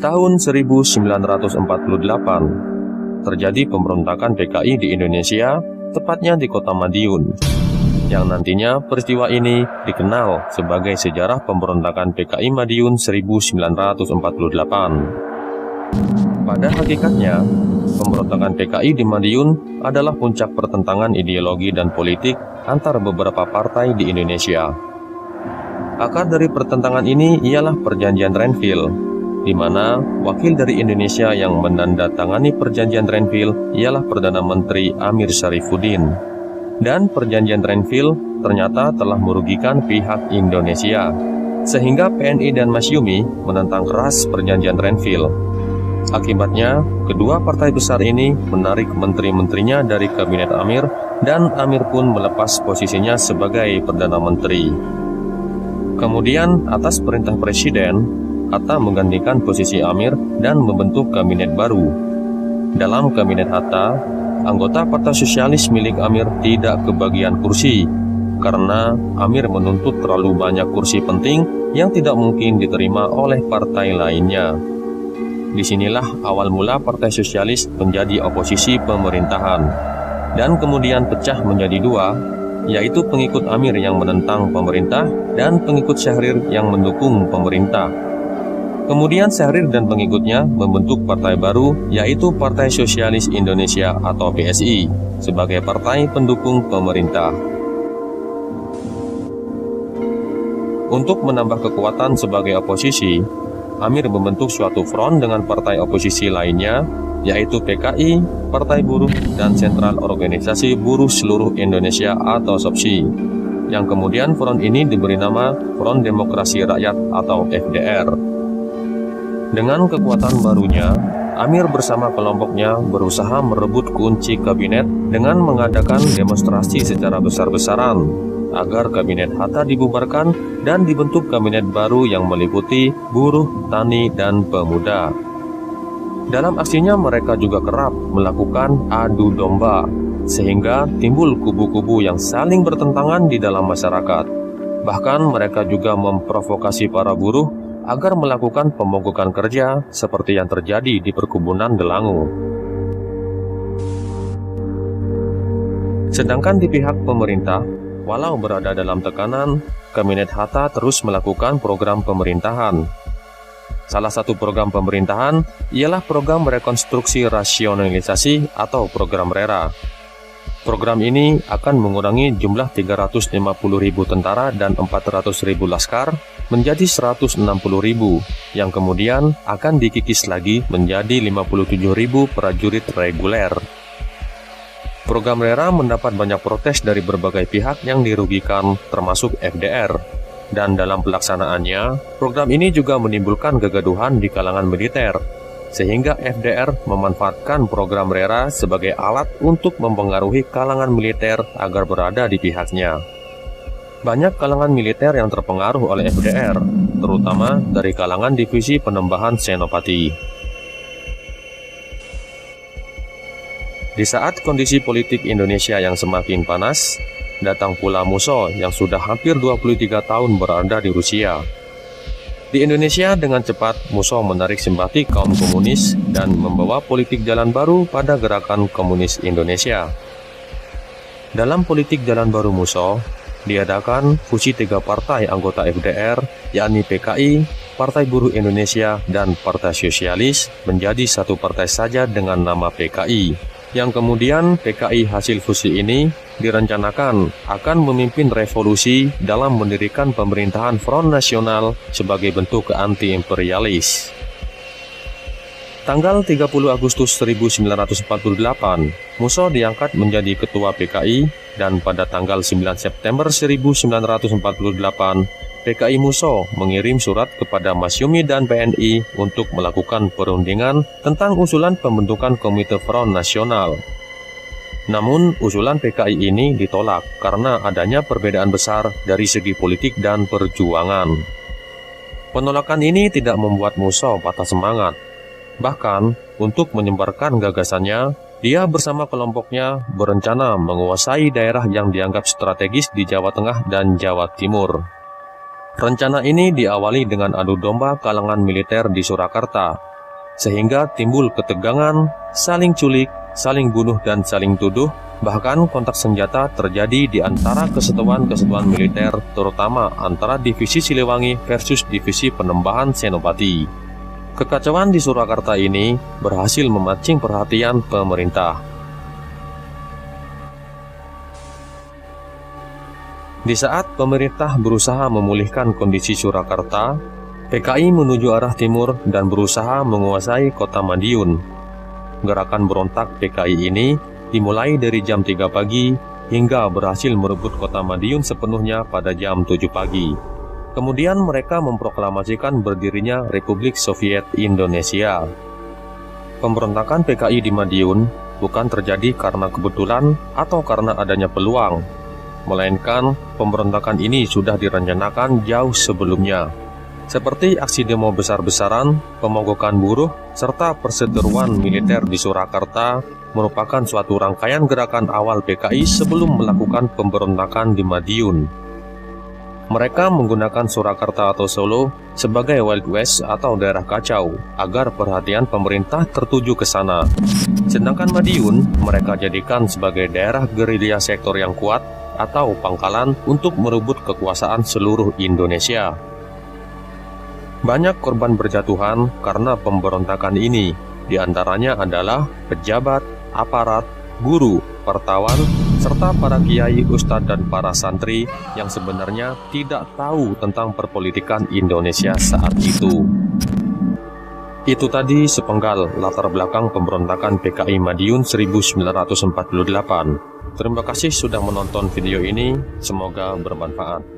tahun 1948, terjadi pemberontakan PKI di Indonesia, tepatnya di kota Madiun, yang nantinya peristiwa ini dikenal sebagai sejarah pemberontakan PKI Madiun 1948. Pada hakikatnya, pemberontakan PKI di Madiun adalah puncak pertentangan ideologi dan politik antar beberapa partai di Indonesia. Akar dari pertentangan ini ialah Perjanjian Renville, di mana wakil dari Indonesia yang menandatangani Perjanjian Renville ialah Perdana Menteri Amir Syarifuddin. Dan Perjanjian Renville ternyata telah merugikan pihak Indonesia, sehingga PNI dan Masyumi menentang keras Perjanjian Renville. Akibatnya, kedua partai besar ini menarik menteri-menterinya dari Kabinet Amir, dan Amir pun melepas posisinya sebagai Perdana Menteri. Kemudian, atas perintah Presiden, Hatta menggantikan posisi Amir dan membentuk kabinet baru. Dalam kabinet Hatta, anggota Partai Sosialis milik Amir tidak kebagian kursi, karena Amir menuntut terlalu banyak kursi penting yang tidak mungkin diterima oleh partai lainnya. Disinilah awal mula Partai Sosialis menjadi oposisi pemerintahan, dan kemudian pecah menjadi dua, yaitu pengikut Amir yang menentang pemerintah dan pengikut Syahrir yang mendukung pemerintah. Kemudian Syahrir dan pengikutnya membentuk partai baru, yaitu Partai Sosialis Indonesia atau PSI, sebagai partai pendukung pemerintah. Untuk menambah kekuatan sebagai oposisi, Amir membentuk suatu front dengan partai oposisi lainnya, yaitu PKI, Partai Buruh, dan Sentral Organisasi Buruh Seluruh Indonesia atau SOPSI, yang kemudian front ini diberi nama Front Demokrasi Rakyat atau FDR. Dengan kekuatan barunya, Amir bersama kelompoknya berusaha merebut kunci kabinet dengan mengadakan demonstrasi secara besar-besaran agar kabinet Hatta dibubarkan dan dibentuk kabinet baru yang meliputi buruh, tani, dan pemuda. Dalam aksinya mereka juga kerap melakukan adu domba, sehingga timbul kubu-kubu yang saling bertentangan di dalam masyarakat. Bahkan mereka juga memprovokasi para buruh agar melakukan pemogokan kerja seperti yang terjadi di perkebunan Delangu. Sedangkan di pihak pemerintah, walau berada dalam tekanan, kabinet Hatta terus melakukan program pemerintahan. Salah satu program pemerintahan ialah program rekonstruksi rasionalisasi atau program RERA. Program ini akan mengurangi jumlah 350.000 tentara dan 400.000 laskar menjadi 160.000, yang kemudian akan dikikis lagi menjadi 57.000 prajurit reguler. Program RERA mendapat banyak protes dari berbagai pihak yang dirugikan, termasuk FDR. Dan dalam pelaksanaannya, program ini juga menimbulkan kegaduhan di kalangan militer, sehingga FDR memanfaatkan program RERA sebagai alat untuk mempengaruhi kalangan militer agar berada di pihaknya. Banyak kalangan militer yang terpengaruh oleh FDR, terutama dari kalangan divisi penembahan Senopati. Di saat kondisi politik Indonesia yang semakin panas, datang pula Musso yang sudah hampir 23 tahun berada di Rusia. Di Indonesia dengan cepat Musso menarik simpati kaum komunis dan membawa politik jalan baru pada gerakan komunis Indonesia. Dalam politik jalan baru Musso, diadakan fusi 3 partai anggota FDR, yakni PKI, Partai Buruh Indonesia, dan Partai Sosialis menjadi satu partai saja dengan nama PKI, yang kemudian PKI hasil fusi ini direncanakan akan memimpin revolusi dalam mendirikan pemerintahan Front Nasional sebagai bentuk anti-imperialis. Tanggal 30 Agustus 1948, Musso diangkat menjadi ketua PKI, dan pada tanggal 9 September 1948, PKI Musso mengirim surat kepada Masyumi dan PNI untuk melakukan perundingan tentang usulan pembentukan Komite Front Nasional. Namun, usulan PKI ini ditolak karena adanya perbedaan besar dari segi politik dan perjuangan. Penolakan ini tidak membuat Musso patah semangat. Bahkan, untuk menyebarkan gagasannya, dia bersama kelompoknya berencana menguasai daerah yang dianggap strategis di Jawa Tengah dan Jawa Timur. Rencana ini diawali dengan adu domba kalangan militer di Surakarta, sehingga timbul ketegangan, saling culik, saling bunuh dan saling tuduh. Bahkan kontak senjata terjadi di antara kesatuan-kesatuan militer, terutama antara Divisi Siliwangi versus Divisi Penembahan Senopati. Kekacauan di Surakarta ini berhasil memancing perhatian pemerintah. Di saat pemerintah berusaha memulihkan kondisi Surakarta, PKI menuju arah timur dan berusaha menguasai kota Madiun. Gerakan berontak PKI ini dimulai dari jam 3 pagi hingga berhasil merebut kota Madiun sepenuhnya pada jam 7 pagi. Kemudian mereka memproklamasikan berdirinya Republik Soviet Indonesia. Pemberontakan PKI di Madiun bukan terjadi karena kebetulan atau karena adanya peluang, melainkan pemberontakan ini sudah direncanakan jauh sebelumnya. Seperti aksi demo besar-besaran, pemogokan buruh, serta perseteruan militer di Surakarta merupakan suatu rangkaian gerakan awal PKI sebelum melakukan pemberontakan di Madiun. Mereka menggunakan Surakarta atau Solo sebagai Wild West atau daerah kacau agar perhatian pemerintah tertuju ke sana. Sedangkan Madiun mereka jadikan sebagai daerah gerilya sektor yang kuat atau pangkalan untuk merebut kekuasaan seluruh Indonesia. Banyak korban berjatuhan karena pemberontakan ini, di antaranya adalah pejabat, aparat, guru, wartawan, serta para kiai, ustadz, dan para santri yang sebenarnya tidak tahu tentang perpolitikan Indonesia saat itu. Itu tadi sepenggal latar belakang pemberontakan PKI Madiun 1948. Terima kasih sudah menonton video ini, semoga bermanfaat.